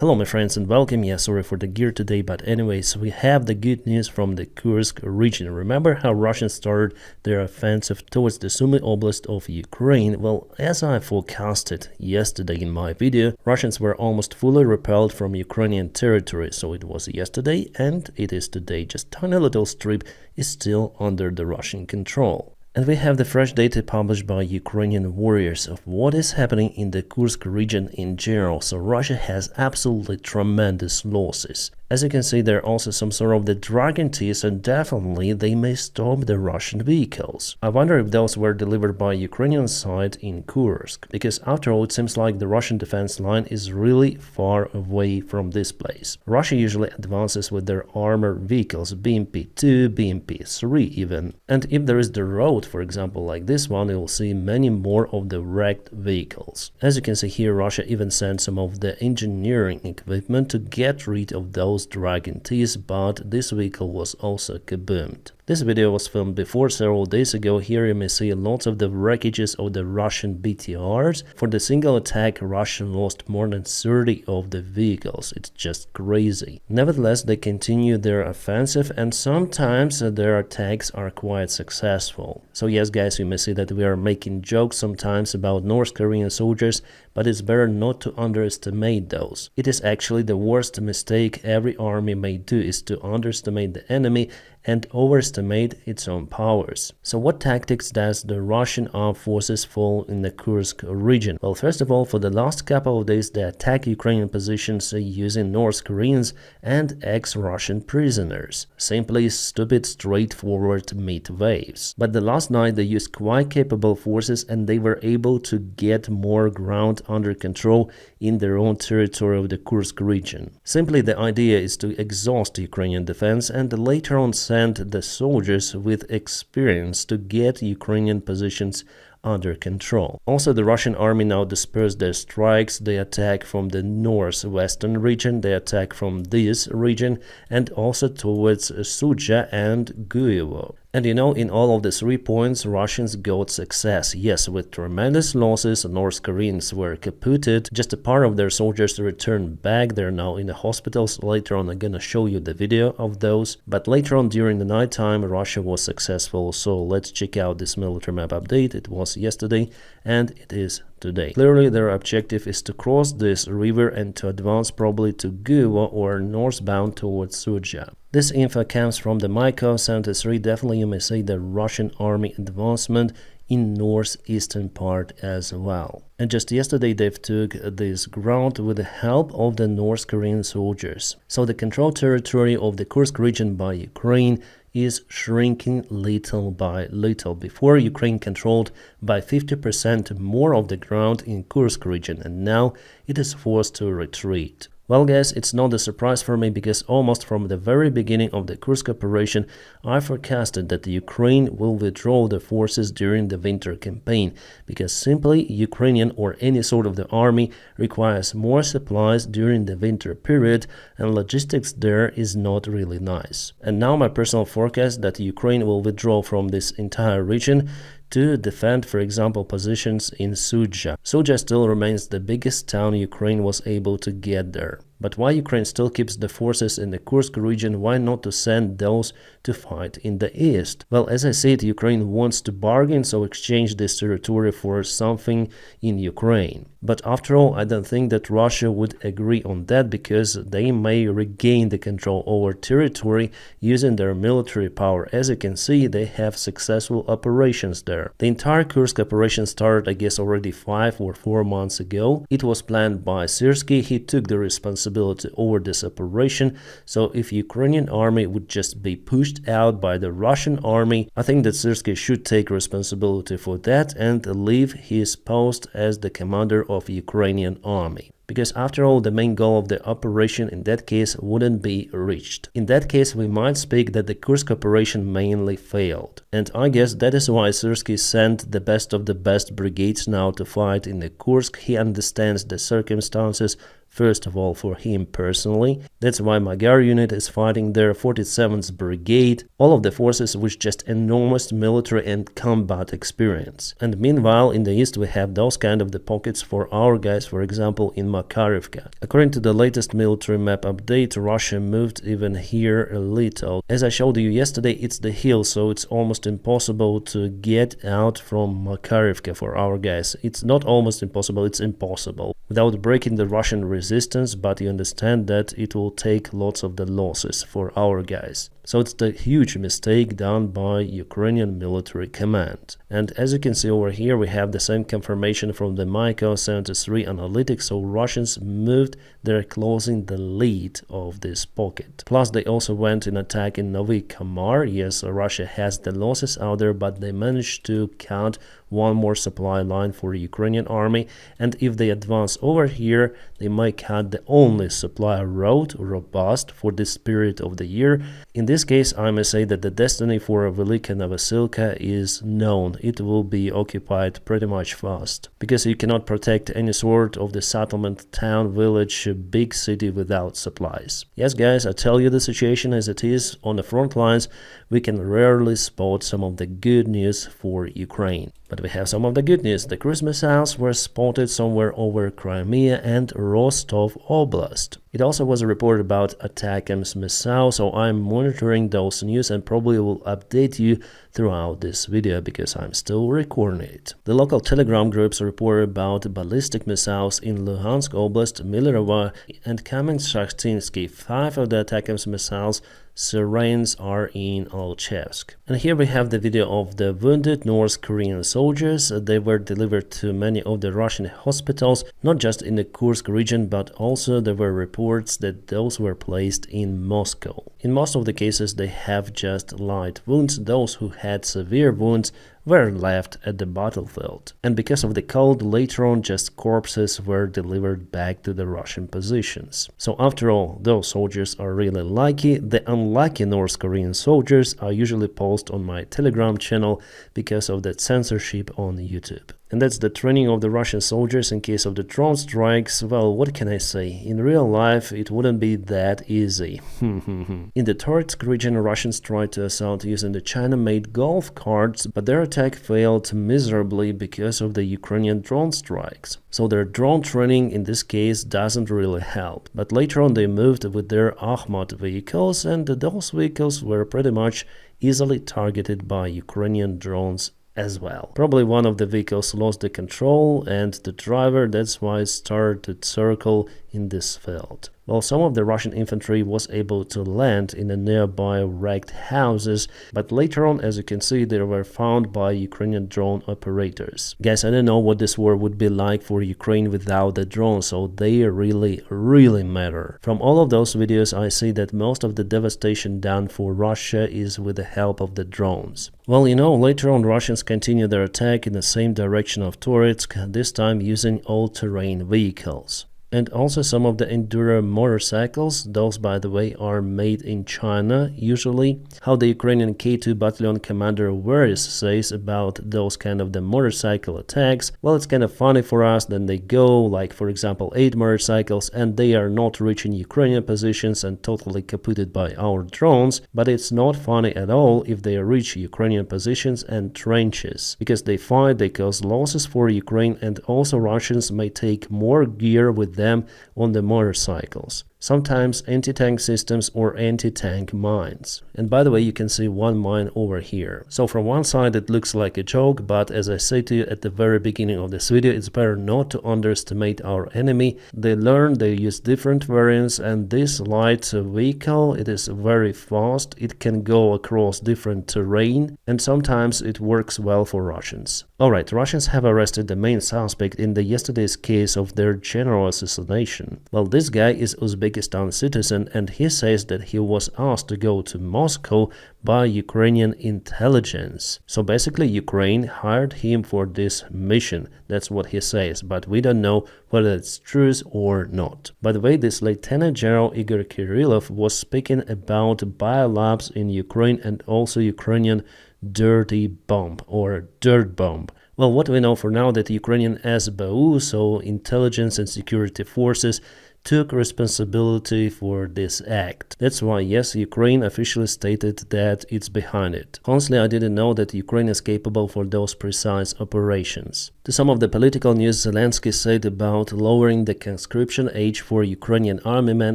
Hello my friends and welcome. Yeah, sorry for the gear today, but anyways, we have the good news from the Kursk region. Remember how Russians started their offensive towards the Sumy oblast of Ukraine? Well, as I forecasted yesterday in my video, Russians were almost fully repelled from Ukrainian territory. So it was yesterday and it is today. Just tiny little strip is still under the Russian control. And we have the fresh data published by Ukrainian warriors of what is happening in the Kursk region in general. So Russia has absolutely tremendous losses. As you can see, there are also some sort of the dragon teeth, and definitely they may stop the Russian vehicles. I wonder if those were delivered by Ukrainian side in Kursk, because after all it seems like the Russian defense line is really far away from this place. Russia usually advances with their armored vehicles, BMP-2, BMP-3 even. And if there is the road, for example like this one, you will see many more of the wrecked vehicles. As you can see here, Russia even sent some of the engineering equipment to get rid of those dragon teeth, but this vehicle was also kaboomed. This video was filmed before several days ago. Here you may see lots of the wreckages of the Russian BTRs. For the single attack, Russia lost more than 30 of the vehicles. It's just crazy. Nevertheless, they continue their offensive and sometimes their attacks are quite successful. So yes guys, you may see that we are making jokes sometimes about North Korean soldiers, but it's better not to underestimate those. It is actually the worst mistake every army may do, is to underestimate the enemy and overestimate its own powers. So what tactics does the Russian armed forces follow in the Kursk region? Well, first of all, for the last couple of days they attack Ukrainian positions using North Koreans and ex-Russian prisoners. Simply stupid, straightforward mid waves. But the last night they used quite capable forces and they were able to get more ground under control in their own territory of the Kursk region. Simply the idea is to exhaust Ukrainian defense and later on send the soldiers with experience to get Ukrainian positions under control. Also, the Russian army now dispersed their strikes. They attack from the northwestern region, they attack from this region, and also towards Suja and Guyevo. And you know, in all of the 3 points, Russians got success. Yes, with tremendous losses, North Koreans were kaputted. Just a part of their soldiers returned back. They're now in the hospitals. Later on, I'm gonna show you the video of those. But later on, during the night time, Russia was successful. So let's check out this military map update. It was yesterday and it is today. Clearly, their objective is to cross this river and to advance probably to Guyevo or northbound towards Suja. This info comes from the Myko 73. Definitely you may see the Russian army advancement in northeastern part as well. And just yesterday they took this ground with the help of the North Korean soldiers. So the controlled territory of the Kursk region by Ukraine is shrinking little by little. Before, Ukraine controlled by 50% more of the ground in Kursk region, and now it is forced to retreat. Well guys, it's not a surprise for me because almost from the very beginning of the Kursk operation, I forecasted that the Ukraine will withdraw the forces during the winter campaign, because simply Ukrainian or any sort of the army requires more supplies during the winter period and logistics there is not really nice. And now my personal forecast that Ukraine will withdraw from this entire region to defend, for example, positions in Suja. Suja still remains the biggest town Ukraine was able to get there. But why Ukraine still keeps the forces in the Kursk region? Why not to send those to fight in the east? Well, as I said, Ukraine wants to bargain, so exchange this territory for something in Ukraine. But after all, I don't think that Russia would agree on that, because they may regain the control over territory using their military power. As you can see, they have successful operations there. The entire Kursk operation started, I guess, already 5 or 4 months ago. It was planned by Syrsky. He took the responsibility over this operation. So if Ukrainian army would just be pushed out by the Russian army, I think that Syrsky should take responsibility for that and leave his post as the commander of Ukrainian army. Because after all, the main goal of the operation in that case wouldn't be reached. In that case, we might speak that the Kursk operation mainly failed. And I guess that is why Syrsky sent the best of the best brigades now to fight in the Kursk. He understands the circumstances first of all for him personally. That's why Magyar unit is fighting their 47th Brigade, all of the forces with just enormous military and combat experience. And meanwhile, in the east we have those kind of the pockets for our guys, for example in Makarivka. According to the latest military map update, Russia moved even here a little. As I showed you yesterday, it's the hill, so it's almost impossible to get out from Makarivka for our guys. It's not almost impossible, it's impossible. Without breaking the Russian resistance, but you understand that it will take lots of the losses for our guys. So it's the huge mistake done by Ukrainian military command. And as you can see over here, we have the same confirmation from the Maiko 73 analytics, so Russians moved, they're closing the lead of this pocket. Plus they also went in attack in Novy Kamar. Yes, Russia has the losses out there, but they managed to cut one more supply line for the Ukrainian army, and if they advance over here, they might cut the only supply road robust for this period of the year. In this case, I must say that the destiny for Velika Novosilka is known. It will be occupied pretty much fast, because you cannot protect any sort of the settlement, town, village, big city without supplies. Yes guys, I tell you the situation as it is. On the front lines, we can rarely spot some of the good news for Ukraine. But we have some of the good news. The cruise missiles were spotted somewhere over Crimea and Rostov Oblast. It also was a report about ATACMS missile, so I'm monitoring those news and probably will update you throughout this video because I'm still recording it. The local Telegram groups report about ballistic missiles in Luhansk Oblast, Milirova and Kamensk-Shakhtinsky. 5 of the ATACMS missiles Sirens are in Alchevsk. And here we have the video of the wounded North Korean soldiers. They were delivered to many of the Russian hospitals, not just in the Kursk region, but also there were reports that those were placed in Moscow. In most of the cases, they have just light wounds. Those who had severe wounds were left at the battlefield. And because of the cold, later on just corpses were delivered back to the Russian positions. So after all, those soldiers are really lucky. The unlucky North Korean soldiers are usually posted on my Telegram channel because of that censorship on YouTube. And that's the training of the Russian soldiers in case of the drone strikes. Well, what can I say? In real life, it wouldn't be that easy. In the Tortsk region, Russians tried to assault using the China-made golf carts, but their attack failed miserably because of the Ukrainian drone strikes. So their drone training in this case doesn't really help. But later on they moved with their Akhmat vehicles, and those vehicles were pretty much easily targeted by Ukrainian drones as well. Probably one of the vehicles lost the control and the driver, that's why it started to circle in this field. Well, some of the Russian infantry was able to land in the nearby wrecked houses, but later on, as you can see, they were found by Ukrainian drone operators. Guys, I don't know what this war would be like for Ukraine without the drones, so they really matter. From all of those videos, I see that most of the devastation done for Russia is with the help of the drones. Well, you know, later on Russians continue their attack in the same direction of Tortsk, this time using all-terrain vehicles. And also some of the Enduro motorcycles, those by the way are made in China usually. How the Ukrainian K2 battalion commander Veris says about those kind of the motorcycle attacks, well, it's kind of funny for us. Then they go like for example 8 motorcycles and they are not reaching Ukrainian positions and totally kaputted by our drones, but it's not funny at all if they reach Ukrainian positions and trenches, because they fight, they cause losses for Ukraine, and also Russians may take more gear with them on the motorcycles. Sometimes anti-tank systems or anti-tank mines. And by the way, you can see one mine over here. So from one side it looks like a joke, but as I said to you at the very beginning of this video, it's better not to underestimate our enemy. They learn, they use different variants, and this light vehicle, it is very fast, it can go across different terrain, and sometimes it works well for Russians. Alright, Russians have arrested the main suspect in the yesterday's case of their general assassination. Well, this guy is Uzbekistan citizen, and he says that he was asked to go to Moscow by Ukrainian intelligence. So basically Ukraine hired him for this mission. That's what he says, but we don't know whether it's true or not. By the way, this Lieutenant General Igor Kirillov was speaking about biolabs in Ukraine and also Ukrainian dirty bomb or dirt bomb. Well, what we know for now that Ukrainian SBU, so intelligence and security forces, took responsibility for this act. That's why, yes, Ukraine officially stated that it's behind it. Honestly, I didn't know that Ukraine is capable for those precise operations. To some of the political news Zelensky said about lowering the conscription age for Ukrainian army men,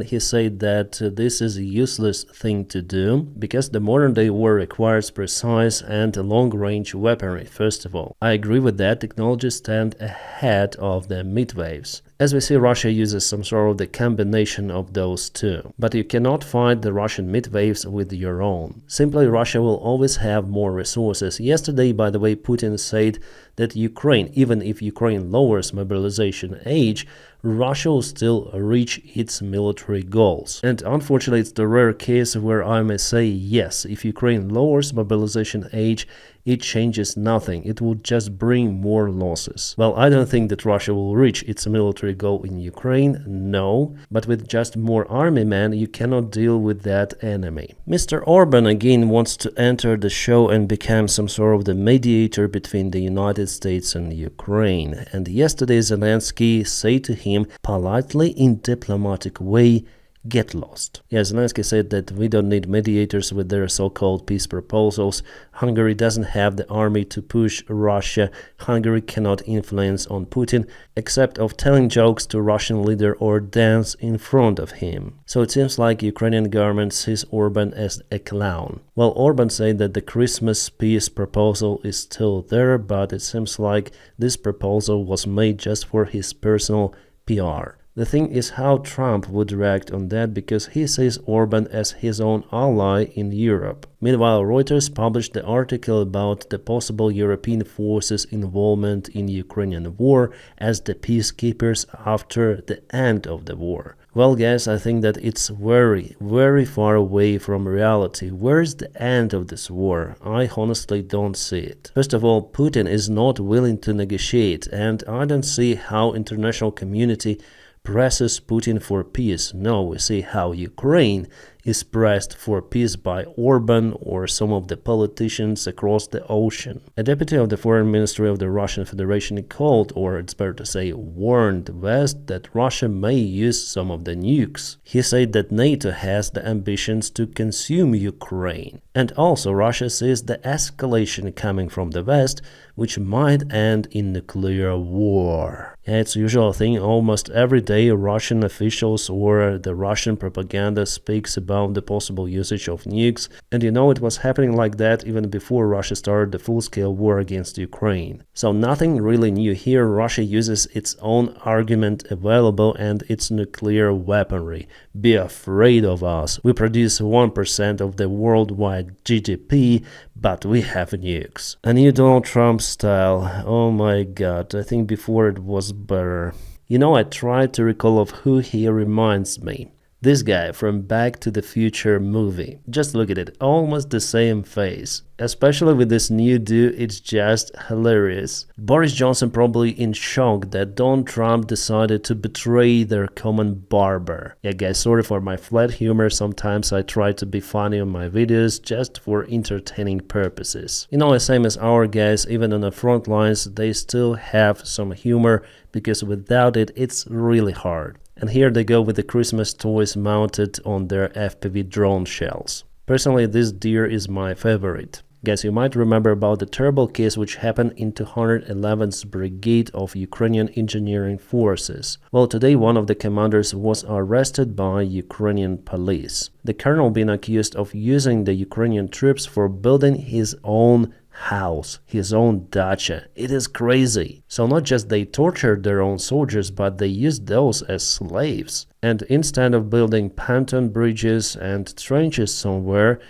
he said that this is a useless thing to do because the modern-day war requires precise and long-range weaponry, first of all. I agree with that. Technologies stand ahead of the midwaves. As we see, Russia uses some sort of the combination of those two. But you cannot fight the Russian midwaves with your own. Simply, Russia will always have more resources. Yesterday, by the way, Putin said that Ukraine, even if Ukraine lowers mobilization age, Russia will still reach its military goals. And unfortunately, it's the rare case where I may say yes, if Ukraine lowers mobilization age, it changes nothing. It will just bring more losses. Well, I don't think that Russia will reach its military goal in Ukraine, no, but with just more army men, you cannot deal with that enemy. Mr. Orban again wants to enter the show and become some sort of the mediator between the United States and Ukraine. And yesterday Zelensky said to him politely in diplomatic way, get lost. Yeah, Zelensky said that we don't need mediators with their so-called peace proposals. Hungary doesn't have the army to push Russia. Hungary cannot influence on Putin, except of telling jokes to Russian leader or dance in front of him. So it seems like Ukrainian government sees Orban as a clown. Well, Orban said that the Christmas peace proposal is still there, but it seems like this proposal was made just for his personal PR. The thing is how Trump would react on that because he sees Orban as his own ally in Europe. Meanwhile, Reuters published the article about the possible European forces' involvement in Ukrainian war as the peacekeepers after the end of the war. Well, guys, I think that it's very, very far away from reality. Where is the end of this war? I honestly don't see it. First of all, Putin is not willing to negotiate, and I don't see how international community presses Putin for peace. No, we see how Ukraine is pressed for peace by Orban or some of the politicians across the ocean. A deputy of the foreign ministry of the Russian Federation called, or it's better to say warned, the West that Russia may use some of the nukes. He said that NATO has the ambitions to consume Ukraine. And also Russia sees the escalation coming from the West, which might end in nuclear war. Yeah, it's a usual thing. Almost every day Russian officials or the Russian propaganda speaks about the possible usage of nukes, and you know it was happening like that even before Russia started the full-scale war against Ukraine. So nothing really new here. Russia uses its own argument available and its nuclear weaponry. Be afraid of us. We produce 1% of the worldwide GDP, but we have nukes. A new Donald Trump style. Oh my god, I think before it was better. You know, I tried to recall of who he reminds me. This guy from Back to the Future movie. Just look at it, almost the same face. Especially with this new dude, it's just hilarious. Boris Johnson probably in shock that Donald Trump decided to betray their common barber. Yeah guys, sorry for my flat humor, sometimes I try to be funny on my videos just for entertaining purposes. You know, same as our guys, even on the front lines, they still have some humor because without it, it's really hard. And here they go with the Christmas toys mounted on their FPV drone shells. Personally, this deer is my favorite. Guys, you might remember about the terrible case which happened in 211th Brigade of Ukrainian Engineering Forces. Well, today one of the commanders was arrested by Ukrainian police. The colonel being accused of using the Ukrainian troops for building his own house, his own dacha. It is crazy. So not just they tortured their own soldiers, but they used those as slaves. And instead of building pontoon bridges and trenches somewhere,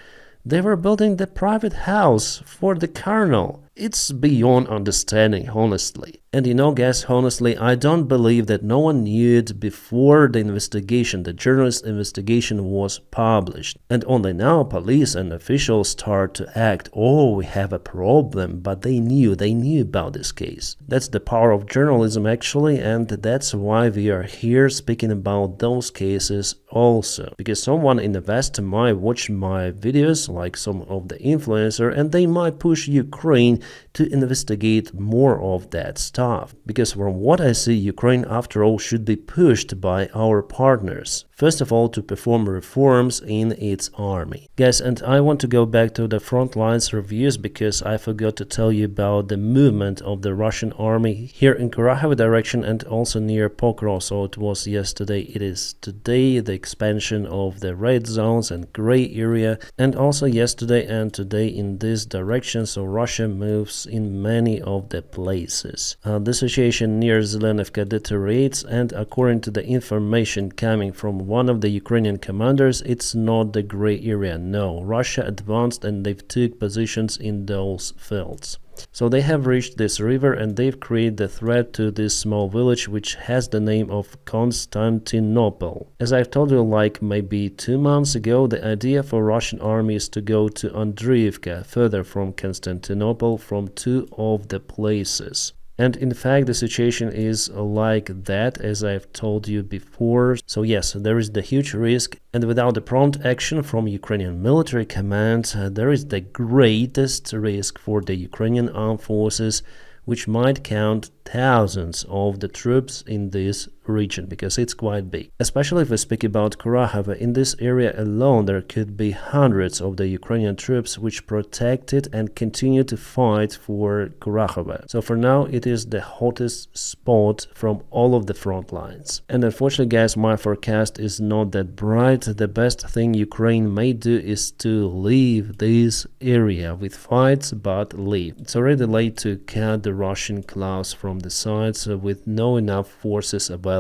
they were building the private house for the colonel. It's beyond understanding, honestly. And you know, guys, honestly, I don't believe that no one knew it before the investigation, the journalist investigation was published. And only now police and officials start to act, oh, we have a problem, but they knew about this case. That's the power of journalism actually, and that's why we are here speaking about those cases also. Because someone in the West might watch my videos, like some of the influencer, and they might push Ukraine to investigate more of that stuff. Because from what I see, Ukraine after all should be pushed by our partners. First of all, to perform reforms in its army. Guys, and I want to go back to the front lines reviews because I forgot to tell you about the movement of the Russian army here in Kurakhove direction and also near Pokro. So it was yesterday, it is today, the expansion of the red zones and gray area, and also yesterday and today in this direction. So Russia moves in many of the places. The situation near Zelenivka deteriorates, and according to the information coming from one of the Ukrainian commanders, it's not the gray area. No, Russia advanced and they've took positions in those fields. So they have reached this river and they've created the threat to this small village which has the name of Constantinople. As I've told you like maybe 2 months ago, the idea for Russian army is to go to Andriivka, further from Constantinople, from 2 of the places. And in fact, the situation is like that, as I've told you before. So yes, there is the huge risk, and without the prompt action from Ukrainian military command, there is the greatest risk for the Ukrainian armed forces, which might count thousands of the troops in this region, because it's quite big. Especially if we speak about Kurakhove, in this area alone there could be hundreds of the Ukrainian troops which protected and continue to fight for Kurakhove. So for now it is the hottest spot from all of the front lines. And unfortunately guys, my forecast is not that bright. The best thing Ukraine may do is to leave this area with fights, but leave. It's already late to cut the Russian claws from the sides with no enough forces available.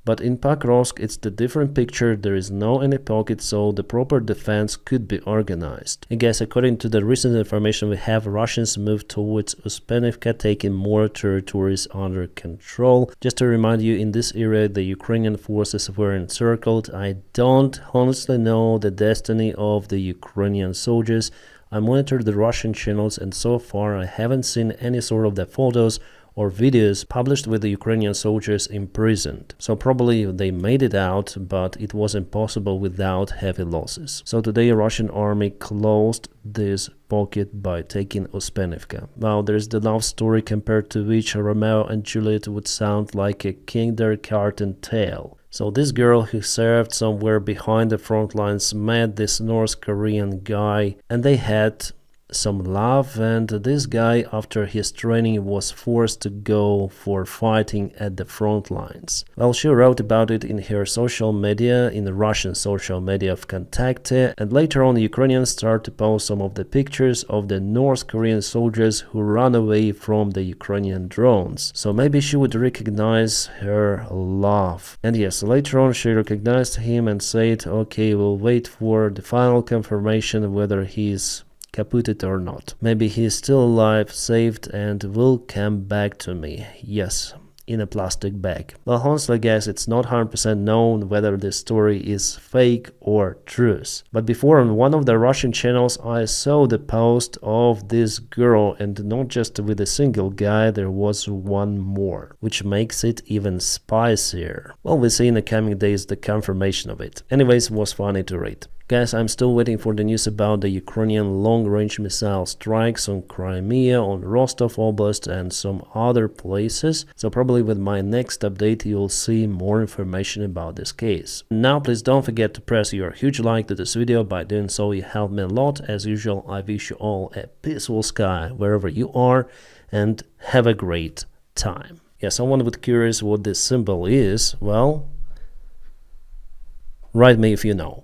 But in Pakrovsk it's the different picture, there is no any pocket, so the proper defense could be organized. I guess according to the recent information we have, Russians moved towards Uspenivka, taking more territories under control. Just to remind you, in this area the Ukrainian forces were encircled. I don't honestly know the destiny of the Ukrainian soldiers. I monitored the Russian channels and so far I haven't seen any sort of the photos or videos published with the Ukrainian soldiers imprisoned. So probably they made it out, but it was impossible without heavy losses. So today Russian army closed this pocket by taking Uspenivka. Now there's the love story compared to which Romeo and Juliet would sound like a kindergarten tale. So this girl who served somewhere behind the front lines met this North Korean guy and they had some love, and this guy after his training was forced to go for fighting at the front lines. Well, she wrote about it in her social media, in the Russian social media of Kontakte, and later on Ukrainians started to post some of the pictures of the North Korean soldiers who ran away from the Ukrainian drones. So maybe she would recognize her love. And yes, later on she recognized him and said, okay, we'll wait for the final confirmation whether he's kaputted or not. Maybe he's still alive, saved, and will come back to me. Yes, in a plastic bag. Well, honestly guys, it's not 100% known whether this story is fake or truth. But before on one of the Russian channels I saw the post of this girl, and not just with a single guy, there was one more, which makes it even spicier. Well, we'll see in the coming days the confirmation of it. Anyways, it was funny to read. Guys, I'm still waiting for the news about the Ukrainian long-range missile strikes on Crimea, on Rostov Oblast and some other places. So probably with my next update you'll see more information about this case. Now please don't forget to press your huge like to this video. By doing so you help me a lot. As usual, I wish you all a peaceful sky wherever you are and have a great time. Yeah, someone was curious what this symbol is. Well, write me if you know.